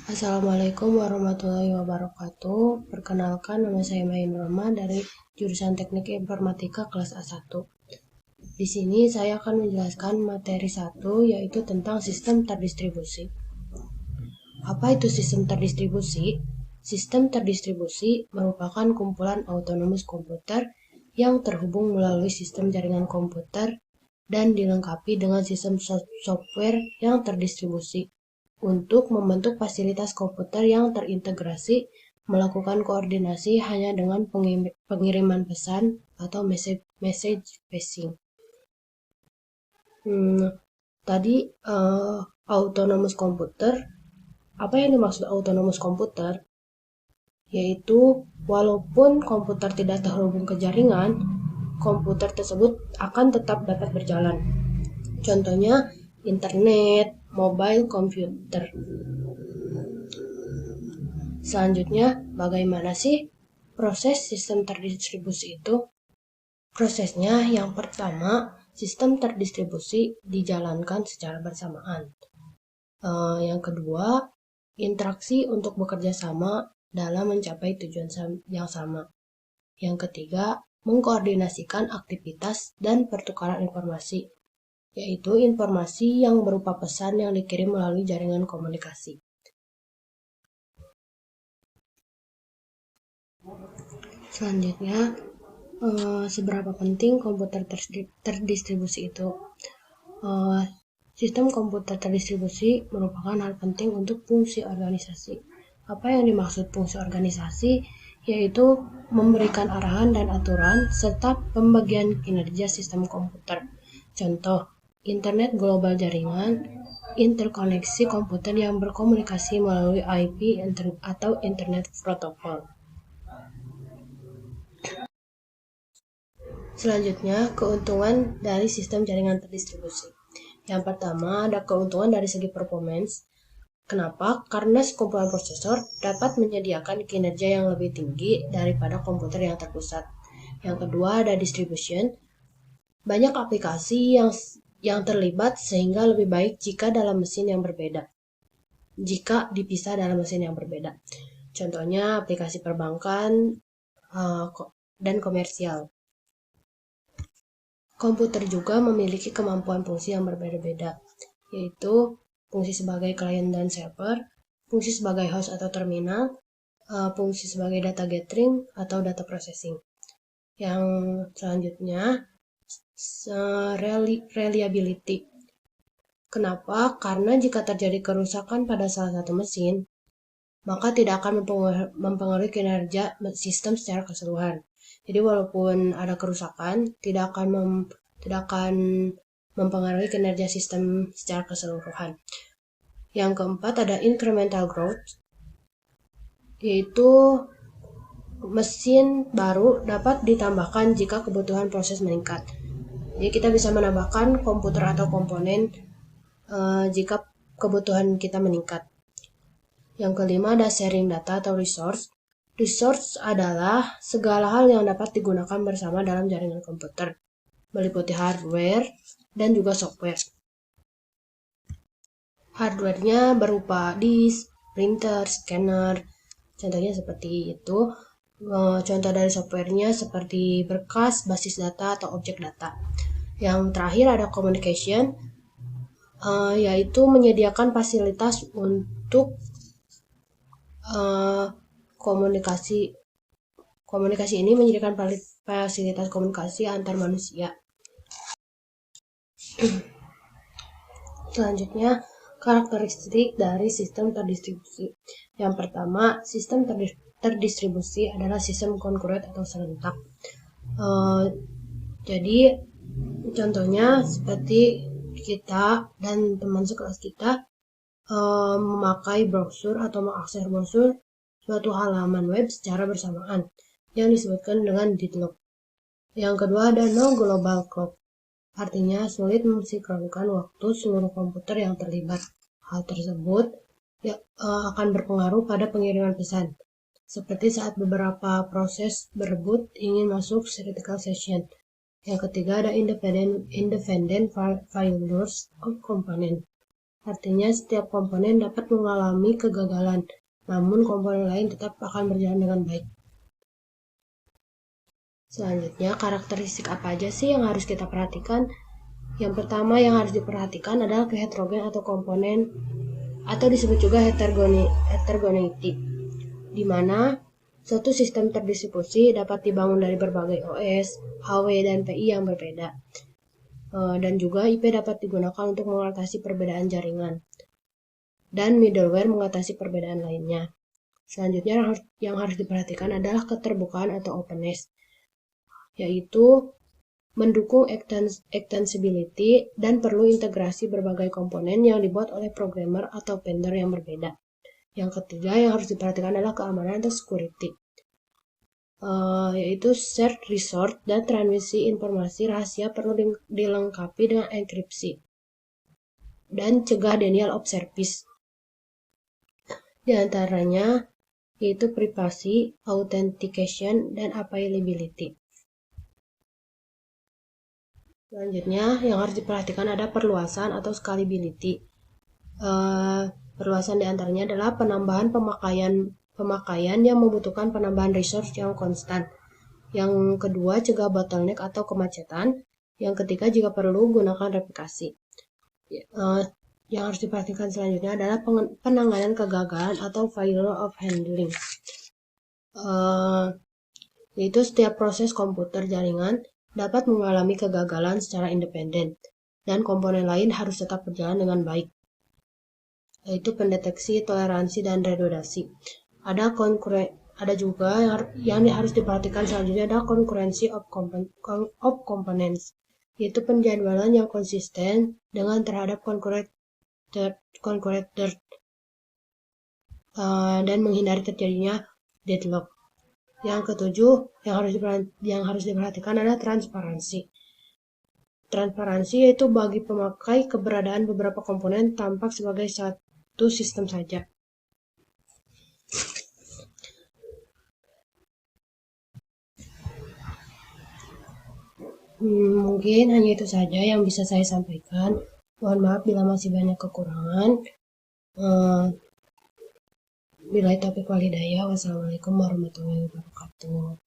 Assalamualaikum warahmatullahi wabarakatuh. Perkenalkan, nama saya Main Roma dari jurusan Teknik Informatika kelas A1. Di sini saya akan menjelaskan materi 1, yaitu tentang sistem terdistribusi. Apa itu sistem terdistribusi? Sistem terdistribusi merupakan kumpulan autonomous komputer yang terhubung melalui sistem jaringan komputer dan dilengkapi dengan sistem software yang terdistribusi untuk membentuk fasilitas komputer yang terintegrasi, melakukan koordinasi hanya dengan pengiriman pesan atau message passing. Tadi autonomous komputer. Apa yang dimaksud autonomous komputer? Yaitu walaupun komputer tidak terhubung ke jaringan, komputer tersebut akan tetap dapat berjalan. Contohnya internet, mobile computer. Selanjutnya, bagaimana sih proses sistem terdistribusi itu? Prosesnya yang pertama, sistem terdistribusi dijalankan secara bersamaan. Yang kedua, interaksi untuk bekerja sama dalam mencapai tujuan yang sama. Yang ketiga, mengkoordinasikan aktivitas dan pertukaran informasi, yaitu informasi yang berupa pesan yang dikirim melalui jaringan komunikasi. Selanjutnya, seberapa penting komputer terdistribusi itu? Sistem komputer terdistribusi merupakan hal penting untuk fungsi organisasi. Apa yang dimaksud fungsi organisasi? Yaitu memberikan arahan dan aturan serta pembagian kinerja sistem komputer. Contoh, internet global jaringan, interkoneksi komputer yang berkomunikasi melalui IP atau Internet Protocol. Selanjutnya, keuntungan dari sistem jaringan terdistribusi. Yang pertama, ada keuntungan dari segi performance. Kenapa? Karena sekumpulan prosesor dapat menyediakan kinerja yang lebih tinggi daripada komputer yang terpusat. Yang kedua, ada distribution. Banyak aplikasi yang terlibat sehingga lebih baik jika dalam mesin yang berbeda. Jika dipisah dalam mesin yang berbeda. Contohnya aplikasi perbankan dan komersial. Komputer juga memiliki kemampuan fungsi yang berbeda-beda, yaitu fungsi sebagai client dan server, fungsi sebagai host atau terminal, fungsi sebagai data gathering atau data processing. Yang selanjutnya, reliability. Kenapa? Karena jika terjadi kerusakan pada salah satu mesin, maka tidak akan mempengaruhi kinerja sistem secara keseluruhan. Jadi walaupun ada kerusakan, tidak akan mempengaruhi kinerja sistem secara keseluruhan. Yang keempat ada incremental growth, yaitu mesin baru dapat ditambahkan jika kebutuhan proses meningkat. Jadi kita bisa menambahkan komputer atau komponen jika kebutuhan kita meningkat. Yang kelima ada sharing data atau resource. Resource adalah segala hal yang dapat digunakan bersama dalam jaringan komputer, meliputi hardware dan juga software. Hardware-nya berupa disk, printer, scanner, contohnya seperti itu. Contoh dari software-nya seperti berkas, basis data, atau objek data. Yang terakhir ada communication, yaitu menyediakan fasilitas untuk komunikasi ini menyediakan fasilitas komunikasi antar manusia. Selanjutnya, karakteristik dari sistem terdistribusi. Yang pertama, sistem terdistribusi adalah sistem konkuren atau serentak. Jadi, contohnya seperti kita dan teman sekelas kita memakai browser atau mengakses browser suatu halaman web secara bersamaan yang disebutkan dengan deadlock. Yang kedua ada no global clock, artinya sulit mensinkronkan waktu seluruh komputer yang terlibat. Hal tersebut akan berpengaruh pada pengiriman pesan, seperti saat beberapa proses berebut ingin masuk critical session. Yang ketiga ada independent failures of component, Artinya setiap komponen dapat mengalami kegagalan, namun komponen lain tetap akan berjalan dengan baik. Selanjutnya, karakteristik apa aja sih yang harus kita perhatikan? Yang pertama yang harus diperhatikan adalah keheterogen atau komponen, atau disebut juga heterogeneity, di mana suatu sistem terdistribusi dapat dibangun dari berbagai OS, HW, dan PI yang berbeda. Dan juga IP dapat digunakan untuk mengatasi perbedaan jaringan. Dan middleware mengatasi perbedaan lainnya. Selanjutnya yang harus diperhatikan adalah keterbukaan atau openness, yaitu mendukung extensibility dan perlu integrasi berbagai komponen yang dibuat oleh programmer atau vendor yang berbeda. Yang ketiga yang harus diperhatikan adalah keamanan atau security, yaitu shared resource dan transmisi informasi rahasia perlu dilengkapi dengan enkripsi dan cegah denial of service. Di antaranya yaitu privasi, authentication, dan availability. Selanjutnya yang harus diperhatikan ada perluasan atau scalability. Perluasan diantaranya adalah penambahan pemakaian yang membutuhkan penambahan resource yang konstan. Yang kedua, cegah bottleneck atau kemacetan. Yang ketiga, jika perlu, gunakan replikasi. Yang harus diperhatikan selanjutnya adalah penanganan kegagalan atau failure of handling. Yaitu setiap proses komputer jaringan dapat mengalami kegagalan secara independen, dan komponen lain harus tetap berjalan dengan baik, yaitu pendeteksi, toleransi, dan redundansi. Ada juga yang harus diperhatikan selanjutnya adalah concurrency of components, yaitu penjadwalan yang konsisten dengan terhadap concurrent dan menghindari terjadinya deadlock. Yang ketujuh yang harus diperhatikan adalah transparansi. Transparansi yaitu bagi pemakai keberadaan beberapa komponen tampak sebagai satu sistem saja. Mungkin hanya itu saja yang bisa saya sampaikan. Mohon maaf bila masih banyak kekurangan. Billahi taufiq wal hidayah. Wassalamualaikum warahmatullahi wabarakatuh.